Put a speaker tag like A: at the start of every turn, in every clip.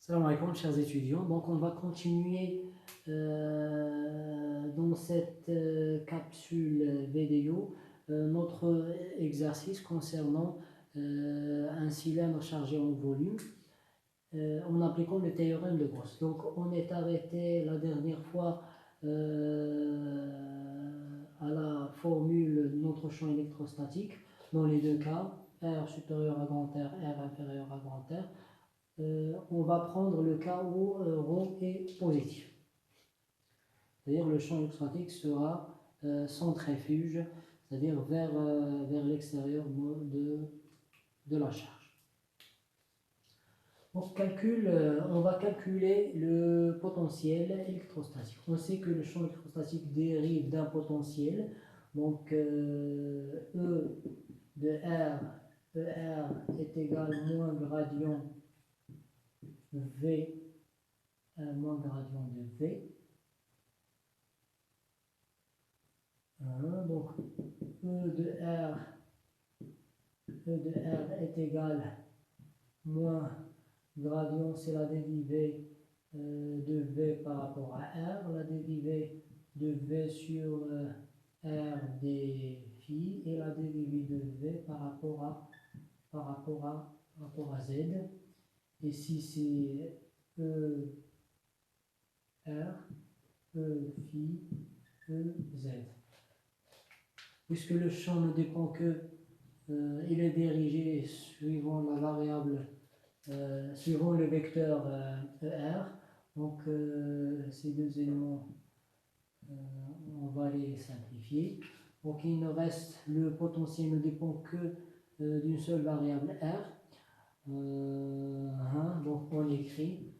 A: Salam alaikum, chers étudiants. Donc, on va continuer dans cette capsule vidéo notre exercice concernant un cylindre chargé en volume en appliquant le théorème de Gauss. Donc, on est arrêté la dernière fois à la formule de notre champ électrostatique dans les deux cas, R supérieur à grand R, R inférieur à grand R. On va prendre le cas où ρ est positif. C'est-à-dire le champ électrostatique sera centrifuge, c'est-à-dire vers l'extérieur de la charge. Donc on va calculer le potentiel électrostatique. On sait que le champ électrostatique dérive d'un potentiel, donc E de R, ER est égal à moins gradient V moins gradient de V. Donc E de R est égal moins gradient, c'est la dérivée de V par rapport à R, la dérivée de V sur R des phi et la dérivée de V par rapport à Z. Ici c'est E R, E phi, E Z. Puisque le champ ne dépend que, il est dirigé suivant la variable, suivant le vecteur ER. Donc ces deux éléments, on va les simplifier. Donc il nous reste, le potentiel ne dépend que d'une seule variable R. Donc on écrit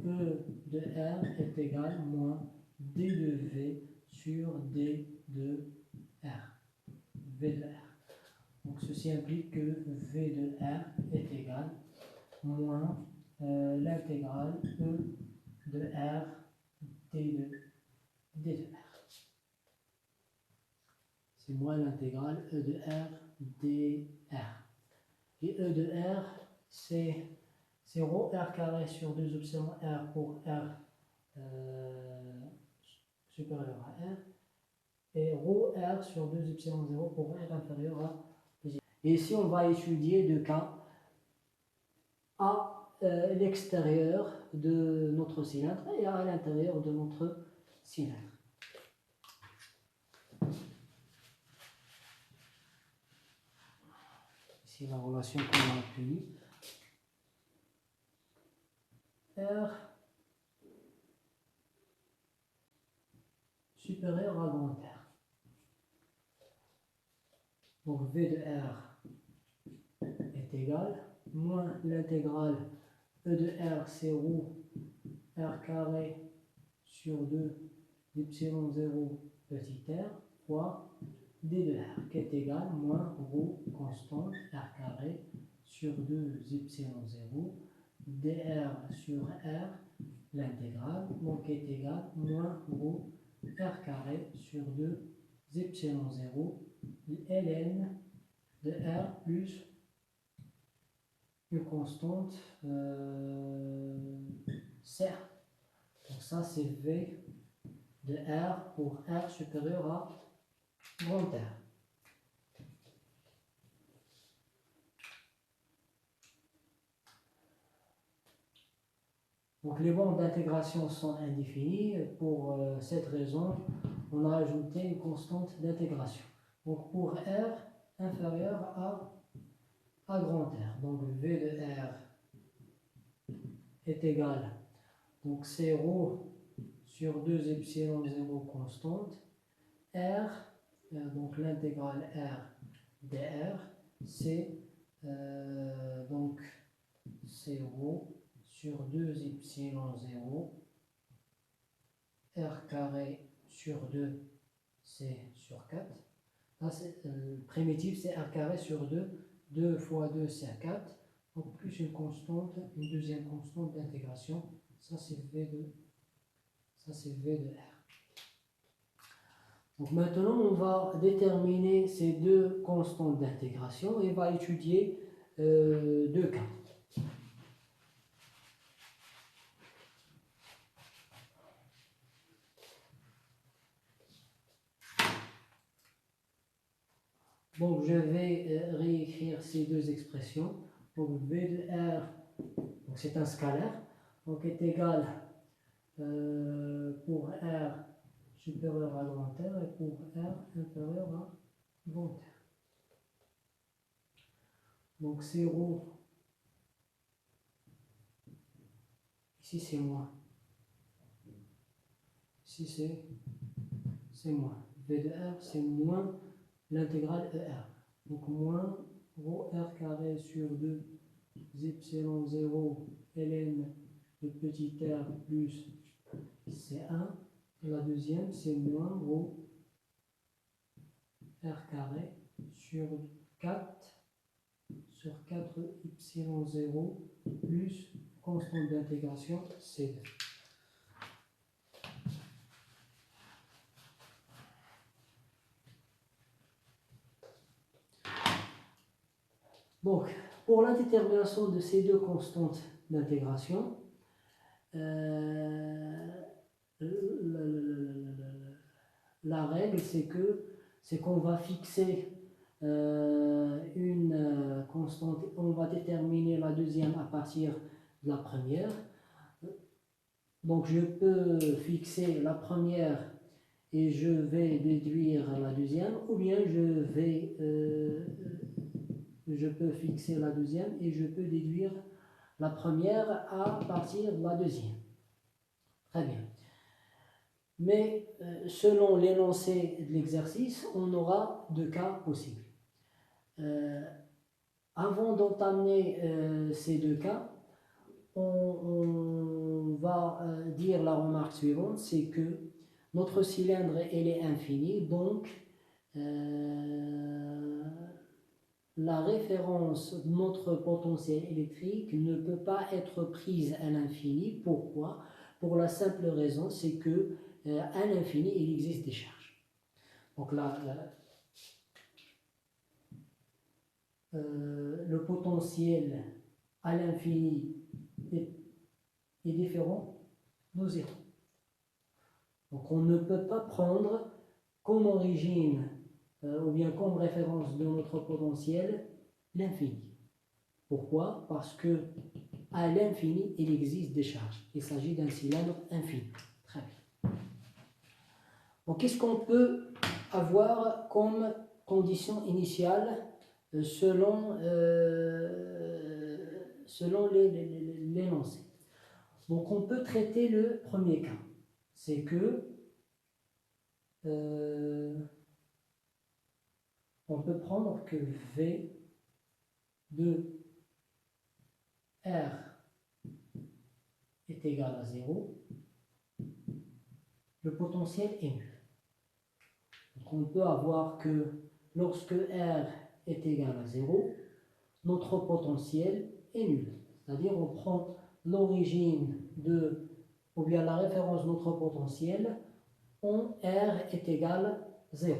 A: E de R est égal à moins D de V sur D de R. V de R. Donc ceci implique que V de R est égal à moins l'intégrale E de R D de R. C'est moins l'intégrale E de R dr. Et E de R, c'est ρ R carré sur 2 epsilon R pour R supérieur à R, et ρ R sur 2 epsilon 0 pour R inférieur à 2. Et ici, on va étudier deux cas à l'extérieur de notre cylindre et à l'intérieur de notre cylindre. Ici, la relation qu'on a obtenue. R supérieur à grand R. Donc V de R est égal moins l'intégrale E de R, c'est ρ R carré sur 2 epsilon 0 petit r fois D de R qui est égal moins ρ constante R carré sur 2 epsilon 0 dr sur R l'intégrale, donc est égal moins ρ R carré sur 2 epsilon 0 ln de R plus une constante C. Donc ça c'est V de R pour R supérieur à grand R. Donc les bornes d'intégration sont indéfinies. Pour cette raison, on a ajouté une constante d'intégration. Donc pour R inférieur à grand R, donc V de R est égal, donc c'est ρ sur 2 epsilon 0 constante, R, donc l'intégrale R dr, c'est donc c'est ρ sur 2 epsilon 0 R carré sur 2 c'est sur 4. Là c'est primitif, c'est R carré sur 2, 2 fois 2 c'est 4, donc plus une constante, une deuxième constante d'intégration, ça c'est V de R. Donc maintenant on va déterminer ces deux constantes d'intégration et on va étudier deux cas. Donc je vais réécrire ces deux expressions. Donc V de R, donc c'est un scalaire, donc est égal pour R supérieur à grand R et pour R inférieur à grand R. Donc c'est ρ, ici c'est moins, ici c'est moins. V de R c'est moins l'intégrale ER. Donc moins rho R carré sur 2 epsilon 0 ln de petit r plus C1. La deuxième c'est moins rho R carré sur 4 epsilon 0 plus constante d'intégration C2. Donc, pour la détermination de ces deux constantes d'intégration, la règle c'est qu'on va fixer une constante, on va déterminer la deuxième à partir de la première. Donc je peux fixer la première et je vais déduire la deuxième, ou bien je peux fixer la deuxième et je peux déduire la première à partir de la deuxième. Très bien. Mais selon l'énoncé de l'exercice, on aura deux cas possibles. Avant d'entamer ces deux cas, on va dire la remarque suivante, c'est que notre cylindre elle est infini, donc la référence de notre potentiel électrique ne peut pas être prise à l'infini. Pourquoi? Pour la simple raison, c'est que à l'infini, il existe des charges. Donc là, le potentiel à l'infini est différent de 0. Donc on ne peut pas prendre comme origine ou bien comme référence de notre potentiel l'infini. Pourquoi? Parce que à l'infini, il existe des charges. Il s'agit d'un cylindre infini. Très bien. Donc qu'est-ce qu'on peut avoir comme condition initiale selon l'énoncé? Donc on peut traiter le premier cas. C'est que on peut prendre que V de R est égal à 0, le potentiel est nul. Donc on peut avoir que lorsque R est égal à 0, notre potentiel est nul. C'est-à-dire on prend l'origine de, ou bien la référence de notre potentiel en R est égal à 0.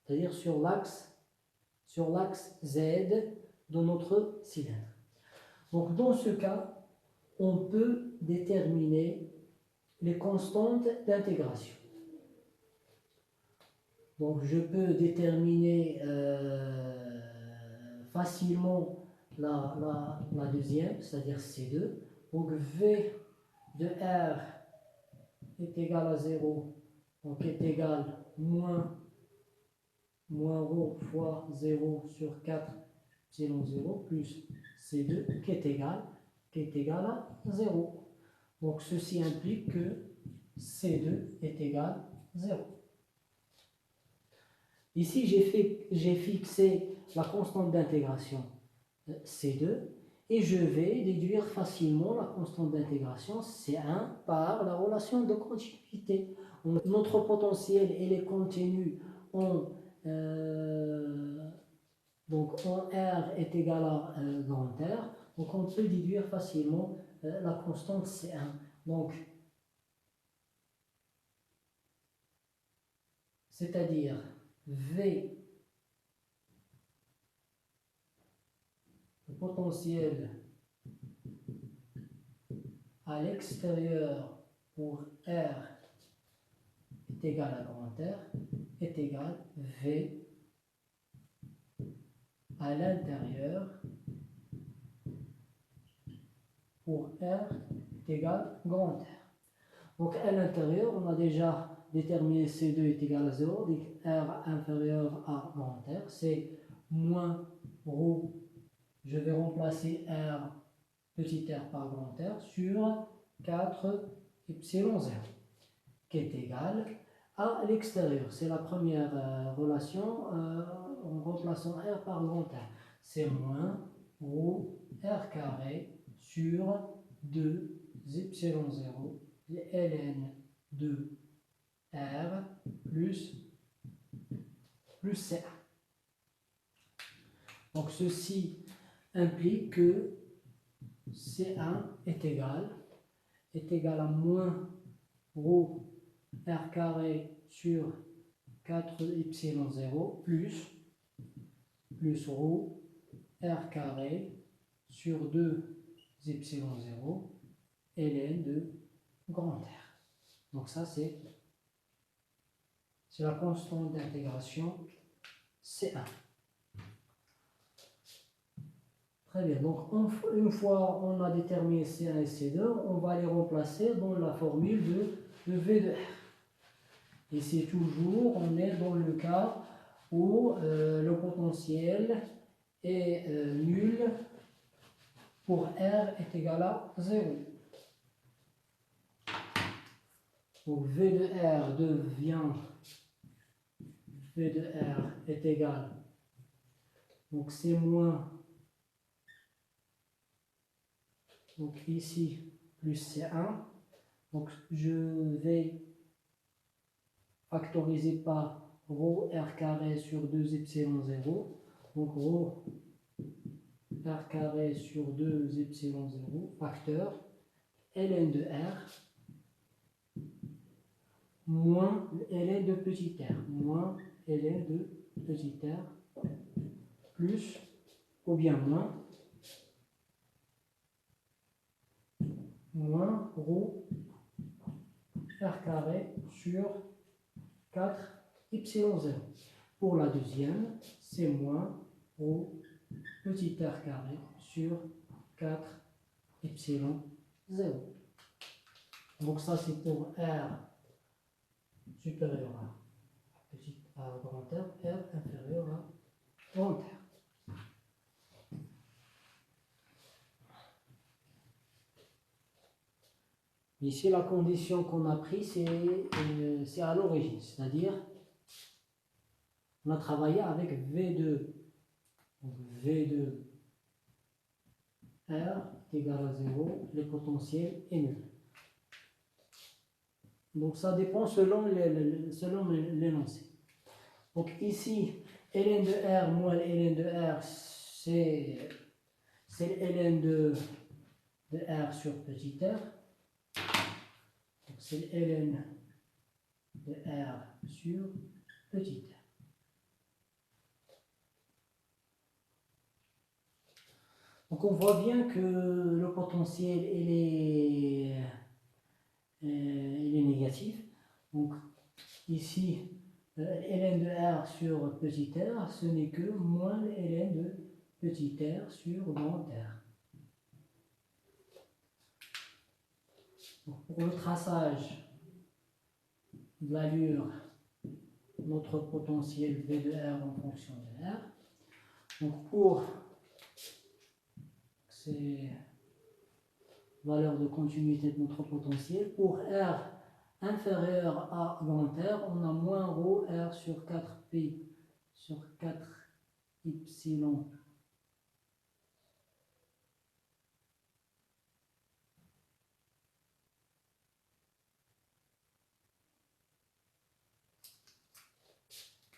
A: C'est-à-dire sur l'axe Z de notre cylindre. Donc dans ce cas, on peut déterminer les constantes d'intégration. Donc je peux déterminer facilement la deuxième, c'est-à-dire C2. Donc V de R est égal à 0, donc est égal moins rho fois 0 sur 4 epsilon 0 plus C2 qui est égal à 0. Donc ceci implique que C2 est égal à 0. Ici, j'ai fixé la constante d'intégration C2 et je vais déduire facilement la constante d'intégration C1 par la relation de continuité. Notre potentiel il est contenu donc en R est égal à grand R. Donc on peut déduire facilement la constante C1. Donc, c'est-à-dire V, le potentiel à l'extérieur pour R est égal à grand R, est égal V à l'intérieur pour R est égal à grand R. Donc à l'intérieur, on a déjà déterminé C2 est égal à 0, donc R inférieur à grand R, c'est moins ρ, je vais remplacer R petit r par grand R sur 4 epsilon 0, qui est égal à l'extérieur. C'est la première relation en remplaçant R par grand R. C'est moins ρ R carré sur 2 epsilon 0 ln de R plus C1. Donc ceci implique que C1 est égal à moins ρ R carré sur 4 epsilon 0 plus ρ R carré sur 2 epsilon 0 ln de grand R. Donc ça c'est la constante d'intégration C1. Très bien, donc une fois on a déterminé C1 et C2, on va les remplacer dans la formule de V de R. Et c'est toujours, on est dans le cas où le potentiel est nul pour R est égal à 0. Donc V de R devient V de R est égal, donc c'est moins, donc ici plus C1, donc je vais factoriser par ρ R carré sur 2 epsilon 0, donc ρ R carré sur 2 epsilon 0, facteur ln de R moins ln de petit r, moins ln de petit r, plus ou bien moins ρ R carré sur 4 epsilon 0. Pour la deuxième, c'est moins ρ petit r carré sur 4 epsilon 0. Donc ça c'est pour R supérieur à grand R, R inférieur à grand R. Ici, la condition qu'on a prise, c'est à l'origine, c'est-à-dire on a travaillé avec V2. Donc V2 R est égal à 0, le potentiel est nul. Donc ça dépend selon l'énoncé. Donc ici, ln de R moins ln de R, c'est ln de R sur petit r. Donc c'est ln de R sur petit r. Donc on voit bien que le potentiel il est négatif. Donc ici, ln de R sur petit r, ce n'est que moins ln de petit r sur grand R. Donc pour le traçage de l'allure, notre potentiel V de R en fonction de R. Donc pour ces valeurs de continuité de notre potentiel, pour R inférieur à grand R, on a moins ρ R sur 4P sur 4 epsilon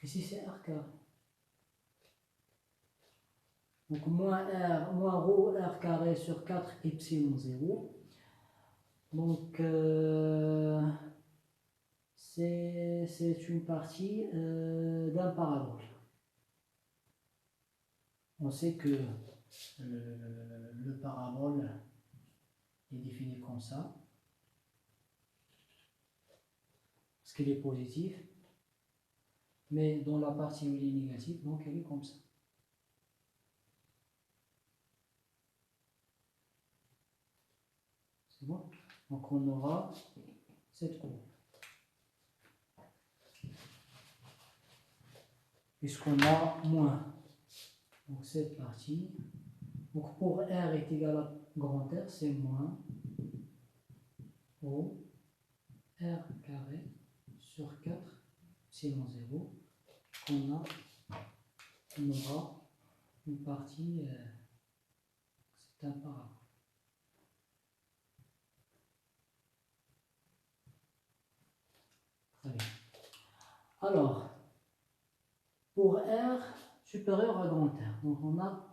A: ici c'est R carré. Donc moins ρ R carré sur 4 epsilon 0. Donc c'est une partie d'un parabole. On sait que le parabole est défini comme ça, parce qu'il est positif, mais dans la partie où il est négatif, donc elle est comme ça. C'est bon? Donc on aura cette courbe. Puisqu'on a moins. Donc cette partie. Donc pour R est égal à grand R, c'est moins rho R carré sur 4 epsilon 0. On aura une partie, c'est un parabole. Très bien. Alors, pour R supérieur à grand R, donc on a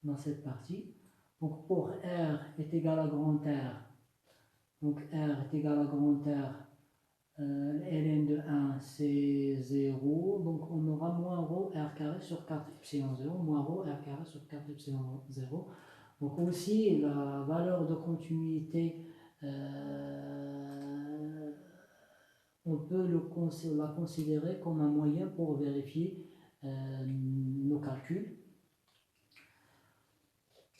A: dans cette partie, donc pour R est égal à grand R, donc R est égal à grand R, ln de 1 c'est 0, donc on aura moins rho R carré sur 4 epsilon 0, moins rho R carré sur 4 epsilon 0. Donc aussi la valeur de continuité, on peut la considérer comme un moyen pour vérifier nos calculs.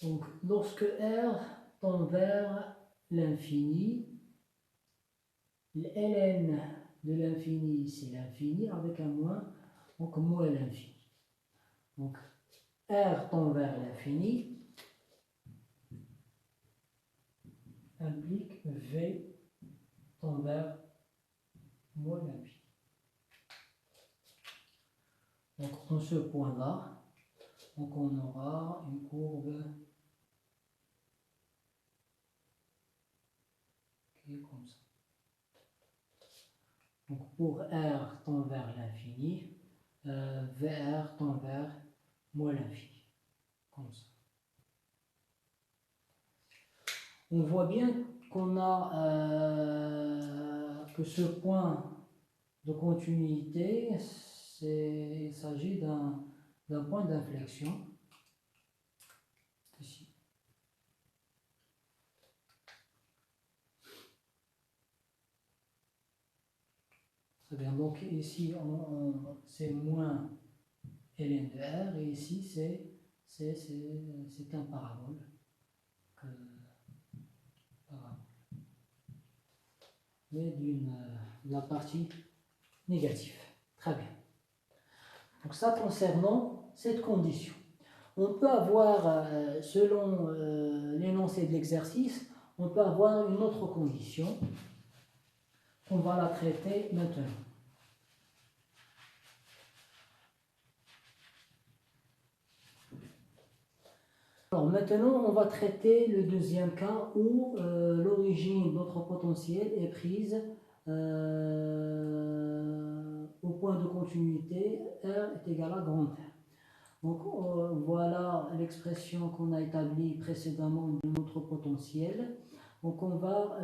A: Donc lorsque R tend vers l'infini, ln de l'infini c'est l'infini avec un moins, donc moins l'infini. Donc R tend vers l'infini implique V tend vers moins l'infini. Donc en ce point-là, donc on aura une courbe qui est comme ça. Donc pour R tend vers l'infini, VR tend vers moins l'infini. Comme ça. On voit bien qu'on a que ce point de continuité, il s'agit d'un point d'inflexion. Ici. Très bien, donc ici c'est moins ln de R et ici c'est un parabole. Mais de la partie négative. Très bien. Donc ça concernant cette condition. On peut avoir, selon l'énoncé de l'exercice, on peut avoir une autre condition. On va la traiter maintenant. Alors maintenant, on va traiter le deuxième cas où l'origine de notre potentiel est prise au point de continuité R est égal à grand R. Donc voilà l'expression qu'on a établie précédemment de notre potentiel. Donc on va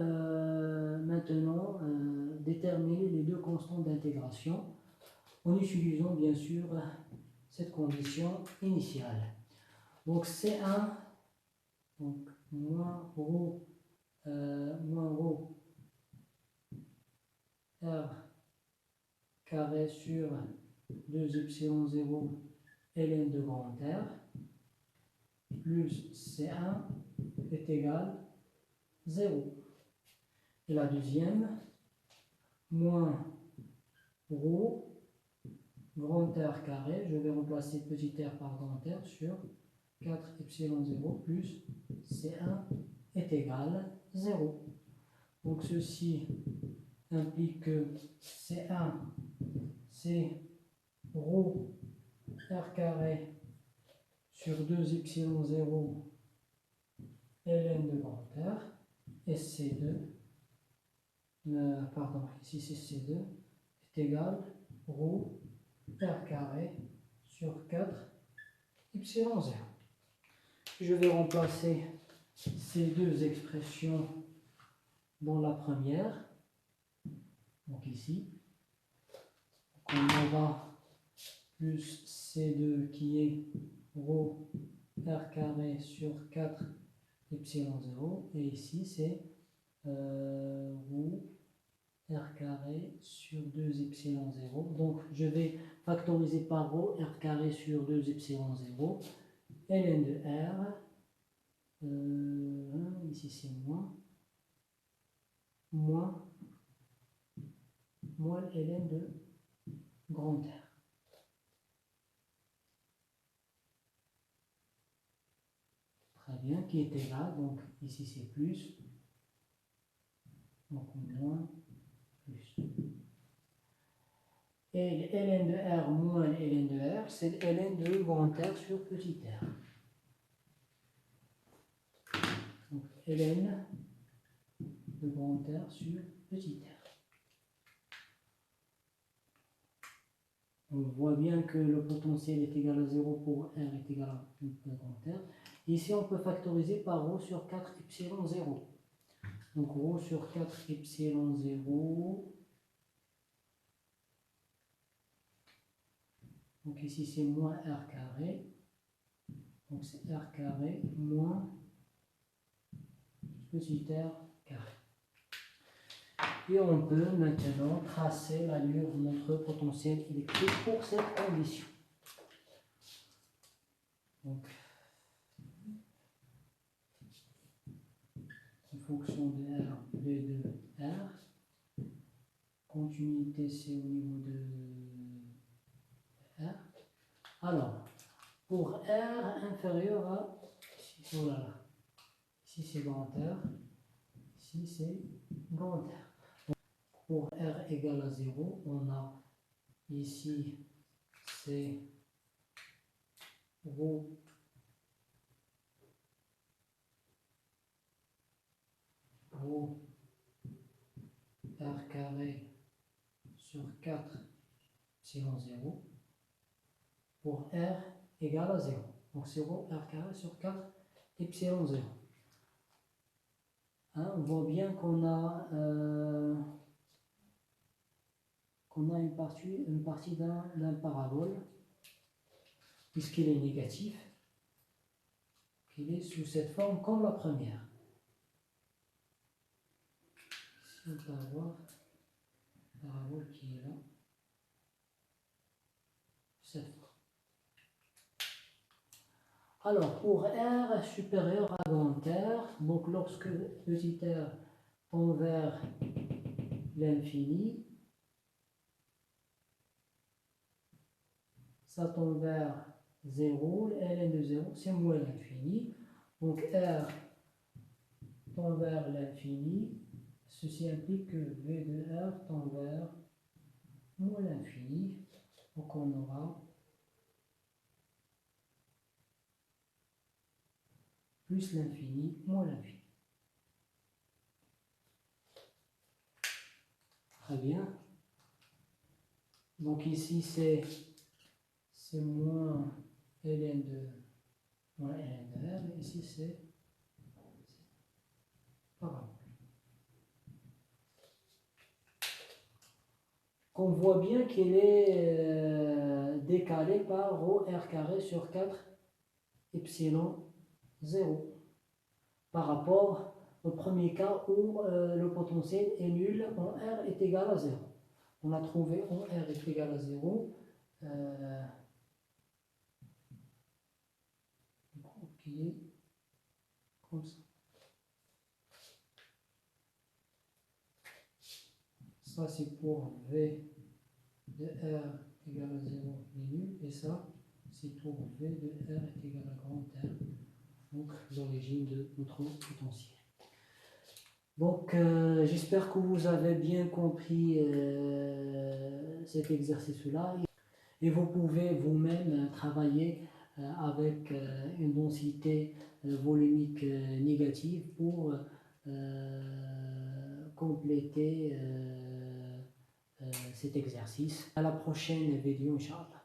A: maintenant déterminer les deux constantes d'intégration en utilisant bien sûr cette condition initiale. Donc C1, donc moins rho R carré sur 2 epsilon 0 ln de grand R plus C1 est égal 0. Et la deuxième, moins rho grand R carré, je vais remplacer petit r par grand R sur 4 epsilon 0 plus C1 est égal 0. Donc ceci implique que C1 c'est rho R carré sur 2 epsilon 0 ln de grand R et C2, pardon, ici c'est C2, est égal rho R carré sur 4 epsilon 0. Je vais remplacer ces deux expressions dans la première, donc ici, on aura plus C2 qui est rho R carré sur 4 epsilon 0, et ici c'est rho R carré sur 2 epsilon 0. Donc je vais factoriser par rho R carré sur 2 epsilon 0, ln de R ici c'est moins ln de grand R. Très bien, qui est égal, donc ici c'est plus, donc moins, plus. Et ln de R moins ln de R, c'est ln de grand R sur petit r. Donc ln de grand R sur petit r. On voit bien que le potentiel est égal à 0 pour R est égal à grand R. Ici, on peut factoriser par ρ sur 4 epsilon 0. Donc ρ sur 4 epsilon 0. Donc ici, c'est moins R carré. Donc c'est R carré moins petit r carré. Et on peut maintenant tracer l'allure de notre potentiel électrique pour cette condition. Donc, en fonction de R, V de R, continuité c'est au niveau de R. Alors, pour R inférieur à, oh là là, ici c'est grand R, ici c'est grand R. Pour R égale à 0, on a ici c'est ρ R carré sur 4 epsilon 0 pour R égale à 0. Donc c'est ρ R carré sur 4 epsilon 0. Hein, on voit bien qu'on a une partie d'un parabole, puisqu'il est négatif, qu'il est sous cette forme comme la première. Ici, on peut avoir la parabole qui est là, cette forme. Alors, pour R supérieur à grand R, donc lorsque petit r tend vers l'infini, ça tend vers 0, ln de 0, c'est moins l'infini. Donc R tend vers l'infini, ceci implique que V de R tend vers moins l'infini. Donc on aura plus l'infini, moins l'infini. Très bien. Donc ici c'est moins ln de R, et ici c'est parabole. On voit bien qu'elle est décalée par ρ R carré sur 4 epsilon 0 par rapport au premier cas où le potentiel est nul en R est égal à 0. On a trouvé en R est égal à 0. Qui est comme ça. Ça c'est pour V de R égale à 0 est nul, et ça c'est pour V de R est égal à grand R, donc l'origine de notre potentiel. Donc j'espère que vous avez bien compris cet exercice-là, et vous pouvez vous-même travailler avec une densité volumique négative pour compléter cet exercice. À la prochaine vidéo, Inch'Allah.